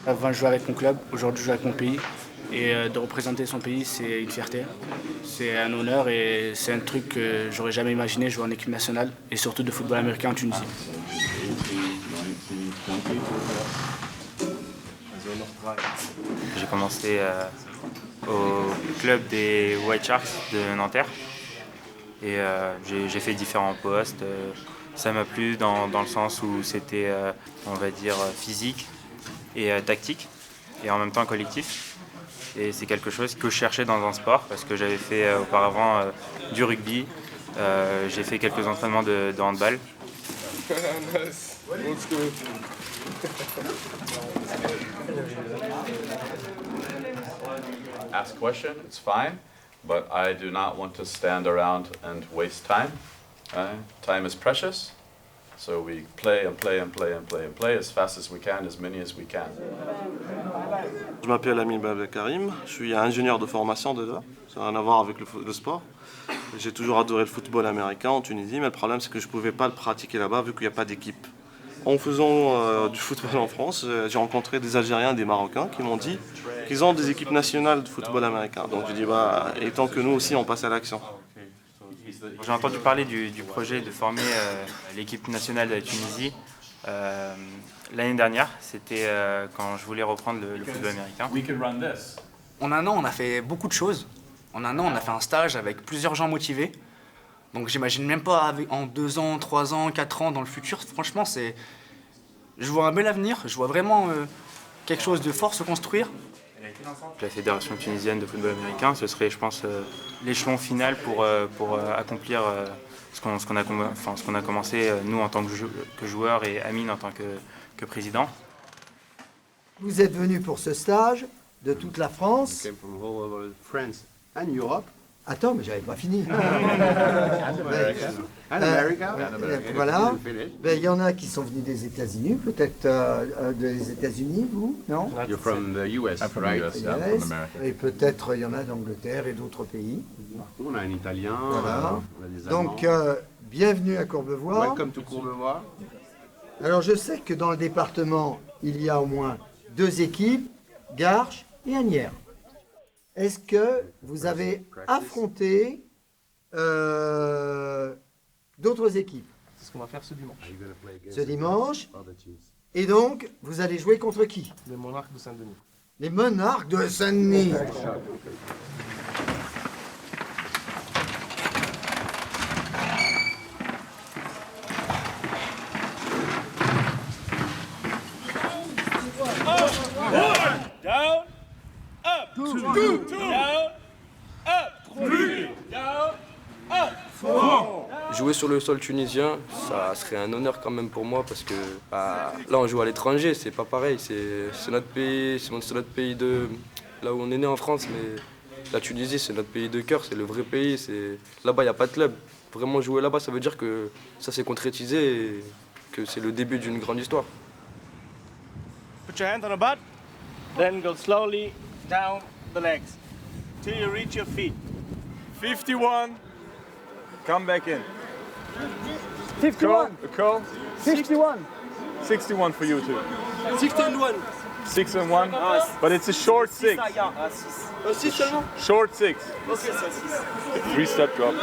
Avant, je jouais avec mon club, aujourd'hui, je joue avec mon pays. Et de représenter son pays, c'est une fierté. C'est un honneur et c'est un truc que j'aurais jamais imaginé jouer en équipe nationale et surtout de football américain en Tunisie. J'ai commencé au club des White Sharks de Nanterre et j'ai fait différents postes. Ça m'a plu dans le sens où c'était, on va dire, physique et tactique et en même temps collectif. Et c'est quelque chose que je cherchais dans un sport parce que j'avais fait auparavant du rugby, j'ai fait quelques entraînements de handball. Ask question, it's fine, but I do not want to stand around and waste time. Time is precious, so we play and play and play and play and play as fast as we can, as many as we can. Je m'appelle Amin Karim, je suis ingénieur de formation déjà, ça n'a rien à voir avec le sport. J'ai toujours adoré le football américain en Tunisie, mais le problème c'est que je ne pouvais pas le pratiquer là-bas vu qu'il n'y a pas d'équipe. En faisant du football en France, j'ai rencontré des Algériens, des Marocains qui m'ont dit qu'ils ont des équipes nationales de football américain. Donc j'ai dit, et tant que nous aussi on passe à l'action. J'ai entendu parler du projet de former l'équipe nationale de la Tunisie l'année dernière. C'était quand je voulais reprendre le football américain. En un an, on a fait beaucoup de choses. En un an, on a fait un stage avec plusieurs gens motivés. Donc j'imagine même pas en 2 ans, 3 ans, 4 ans dans le futur. Franchement, je vois un bel avenir. Je vois vraiment quelque chose de fort se construire. La Fédération tunisienne de football américain, ce serait, je pense, l'échelon final pour accomplir ce qu'on a commencé, nous en tant que joueurs et Amin en tant que président. Vous êtes venus pour ce stage de toute la France. Attends, mais j'avais pas fini. Voilà. Il y en a qui sont venus des États-Unis, peut-être des États-Unis, vous, non? You're from the US, right? Yes. Et peut-être il y en a d'Angleterre et d'autres pays. On a un Italien, Voilà. on a des Allemands. Donc, bienvenue à Courbevoie. Welcome to Courbevoie. Alors, je sais que dans le département, il y a au moins 2 équipes, Garches et Asnières. Est-ce que vous avez affronté d'autres équipes? C'est ce qu'on va faire ce dimanche. Ce dimanche. Et donc, vous allez jouer contre qui? Les Monarques de Saint-Denis. Les Monarques de Saint-Denis. Down, up, 2, down, up, 3, down, up, 4. Jouer sur le sol tunisien, ça serait un honneur quand même pour moi parce que là on joue à l'étranger, c'est pas pareil, c'est notre pays, c'est notre pays de là où on est né en France, mais la Tunisie c'est notre pays de cœur, c'est le vrai pays, là-bas il n'y a pas de club. Vraiment jouer là-bas ça veut dire que ça s'est concrétisé et que c'est le début d'une grande histoire. Put your hand on the butt, then go slowly down the legs till you reach your feet. 51, come back in. 51. Call. 61. 61 for you too. 61. 6 and 1, but it's a short 6. 6 seulement? Short 6. Ok, ça 6. 3-step drop.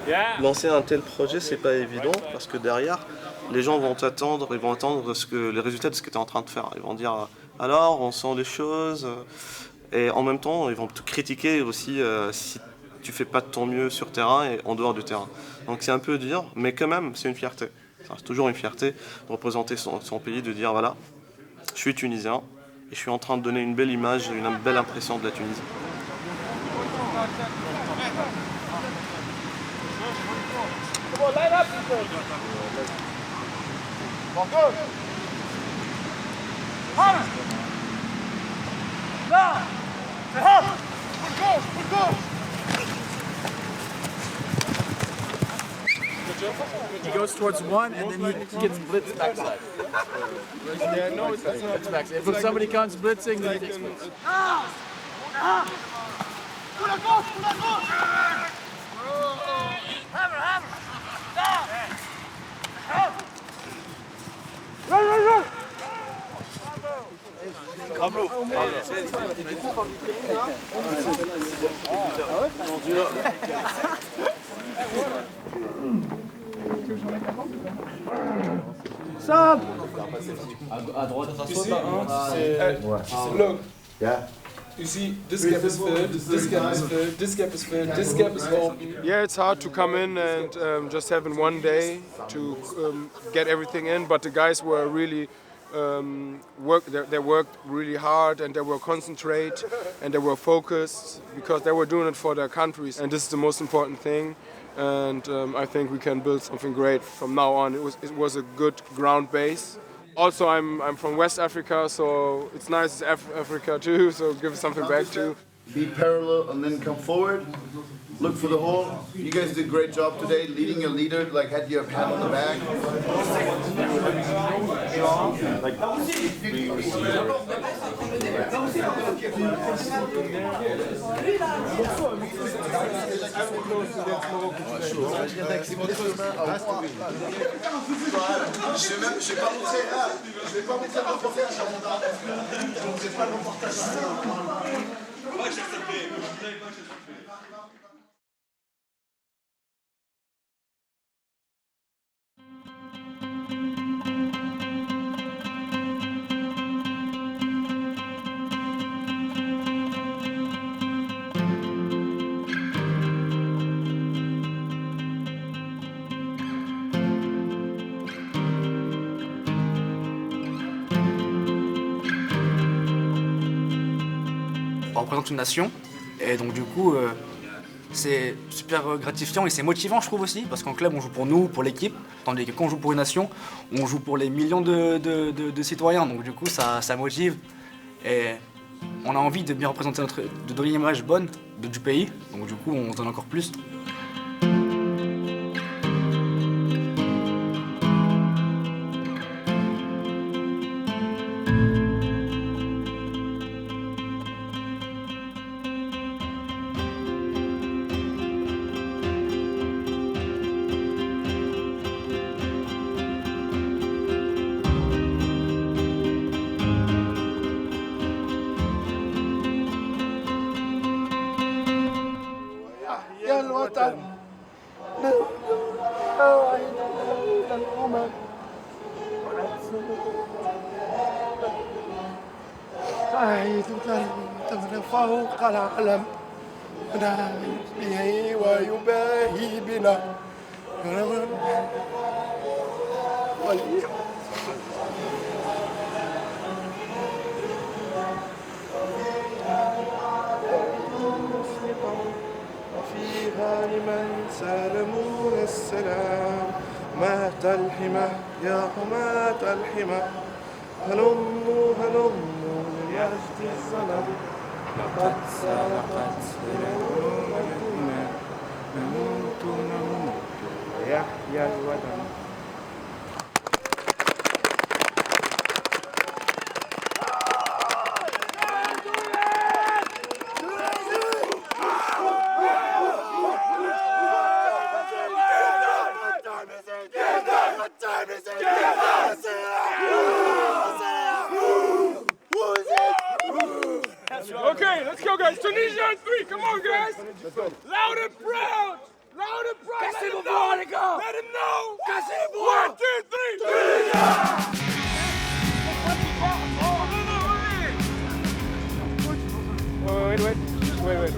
Yeah. Lancer un tel projet, c'est pas évident parce que derrière, les gens vont attendre les résultats de ce que tu es en train de faire. Ils vont dire alors, on sent les choses. Et en même temps, ils vont te critiquer aussi si tu fais pas de ton mieux sur terrain et en dehors du terrain. Donc c'est un peu dur, mais quand même, c'est une fierté. C'est toujours une fierté de représenter son pays, de dire voilà, Je suis tunisien et je suis en train de donner une belle image, une belle impression de la Tunisie. He goes towards one and then he gets blitzed backside. Yeah, no, it's not backside. If somebody comes blitzing, then he takes blitz. Look. Yeah. You see, this gap is filled, this gap is filled, this gap is filled, this gap is open. Yeah, it's hard to come in and just have in one day to get everything in, but the guys were really they worked really hard and they were concentrate and they were focused because they were doing it for their countries, and this is the most important thing. And I think we can build something great from now on. It was a good ground base. Also, I'm from West Africa, so it's nice it's Africa too, so give something back too. Be parallel and then come forward. Look for the hole. You guys did a great job today, leading your leader, like had your pat on the back. Je vais pas montrer là. Je vais pas montrer le reportage à mon art. Je ne sais pas le reportage. On représente une nation et donc du coup c'est super gratifiant et c'est motivant je trouve aussi parce qu'en club on joue pour nous, pour l'équipe, tandis que quand on joue pour une nation, on joue pour les millions de citoyens, donc du coup ça motive et on a envie de bien représenter de donner une image bonne du pays, donc du coup on se donne encore plus. يا الوطن إلى الأمم قاعد تغنى فوق العالم به ويباهي بنا فيها لمن سالمون السلام مات الحمى يا حماة الحمى هلموا هلموا ليجدي الظلم لقد سرقت سلامنا نموت نموت ويحيى الوطن. Okay, let's go, guys. Tunisia on 3. Come on, guys. Loud and proud. Loud and proud. Let him know. Let him know. 1, 2, 3. Tunisia. Wait.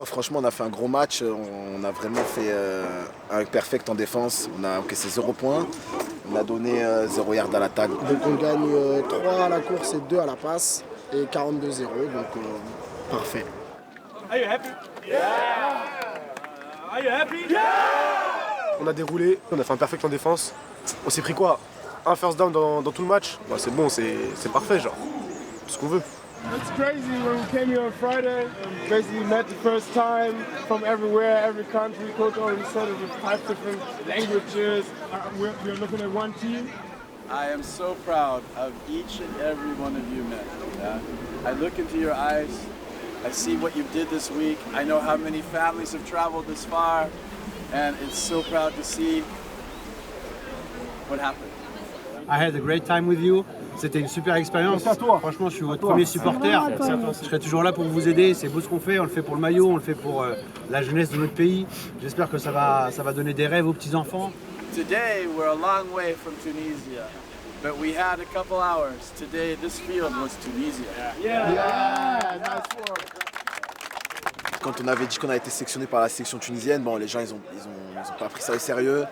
Franchement, on a fait un gros match. On a vraiment fait un perfect en défense. On a encaissé 0 points. On a donné 0 yard à l'attaque. Donc on gagne 3 à la course et 2 à la passe. Et 42-0. Donc parfait. Are you happy? Yeah! Are you happy? Yeah! On a déroulé, on a fait un perfect en défense. On s'est pris quoi? Un first down dans tout le match? Bah, c'est bon, c'est parfait, genre. Tout ce qu'on veut. It's crazy when we came here on Friday. Basically met the first time from everywhere, every country. Coach already said it with 5 different languages. We're looking at one team. I am so proud of each and every one of you men. Yeah? I look into your eyes. I see what you did this week. I know how many families have traveled this far. And it's so proud to see what happened. I had a great time with you. C'était une super expérience. Franchement, je suis votre premier supporter. Je serai toujours là pour vous aider. C'est beau ce qu'on fait. On le fait pour le maillot, on le fait pour la jeunesse de notre pays. J'espère que ça va donner des rêves aux petits-enfants. Today, we're a long way from Tunisia. But we had a couple hours. Today, this field was Tunisia. Nice work. Quand on avait dit qu'on a été sélectionné par la sélection tunisienne, bon, les gens ils ont pas pris ça au sérieux.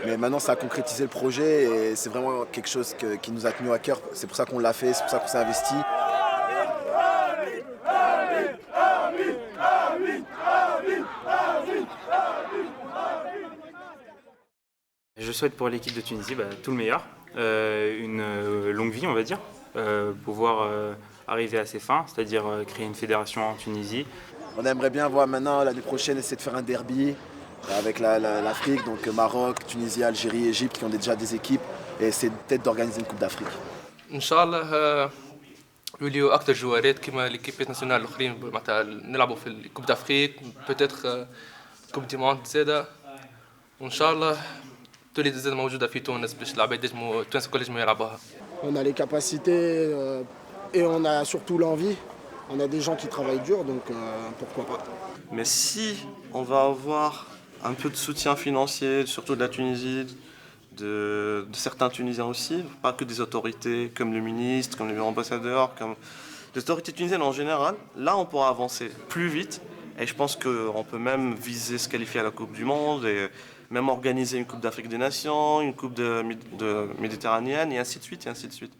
Mais maintenant ça a concrétisé le projet et c'est vraiment quelque chose qui nous a tenu à cœur. C'est pour ça qu'on l'a fait, c'est pour ça qu'on s'est investi. Je souhaite pour l'équipe de Tunisie tout le meilleur, une longue vie on va dire, pouvoir arriver à ses fins, c'est-à-dire créer une fédération en Tunisie. On aimerait bien voir maintenant l'année prochaine essayer de faire un derby avec l'Afrique, donc Maroc, Tunisie, Algérie, Égypte qui ont déjà des équipes et essayer peut-être d'organiser une Coupe d'Afrique. Inch'Allah يوليو أكثر جوارات كما ليكيبات ناسيونال الآخرين معناتها نلعبوا في الكوب دافريك بتاتر كوب دي موند زاده وإن شاء الله تولي زاده موجودة في تونس باش العباد ينجموا التوانسة الكل ينجموا يلعبوها. On a les capacités et on a surtout l'envie. On a des gens qui travaillent dur, donc pourquoi pas. Mais si on va avoir un peu de soutien financier, surtout de la Tunisie, de certains Tunisiens aussi, pas que des autorités comme le ministre, comme les ambassadeurs, comme les autorités tunisiennes en général, là on pourra avancer plus vite et je pense qu'on peut même viser se qualifier à la Coupe du Monde et même organiser une Coupe d'Afrique des Nations, une Coupe de méditerranéenne et ainsi de suite et ainsi de suite.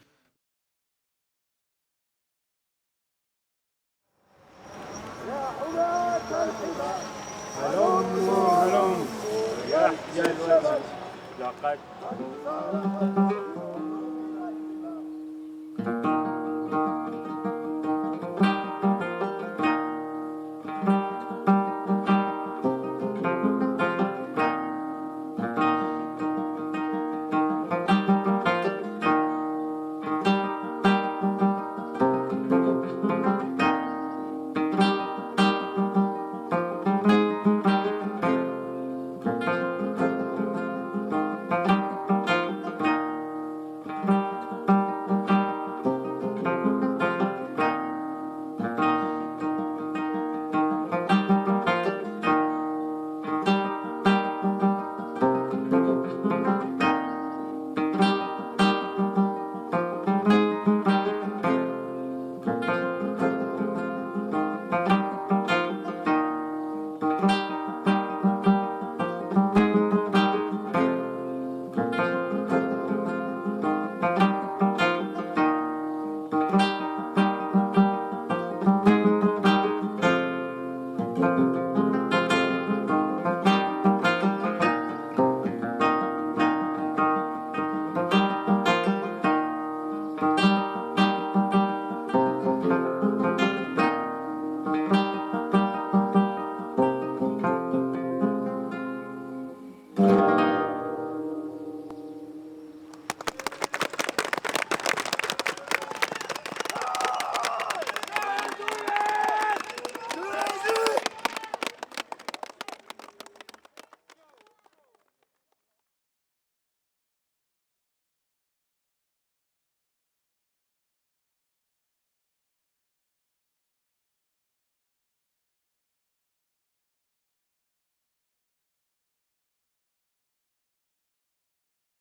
لقد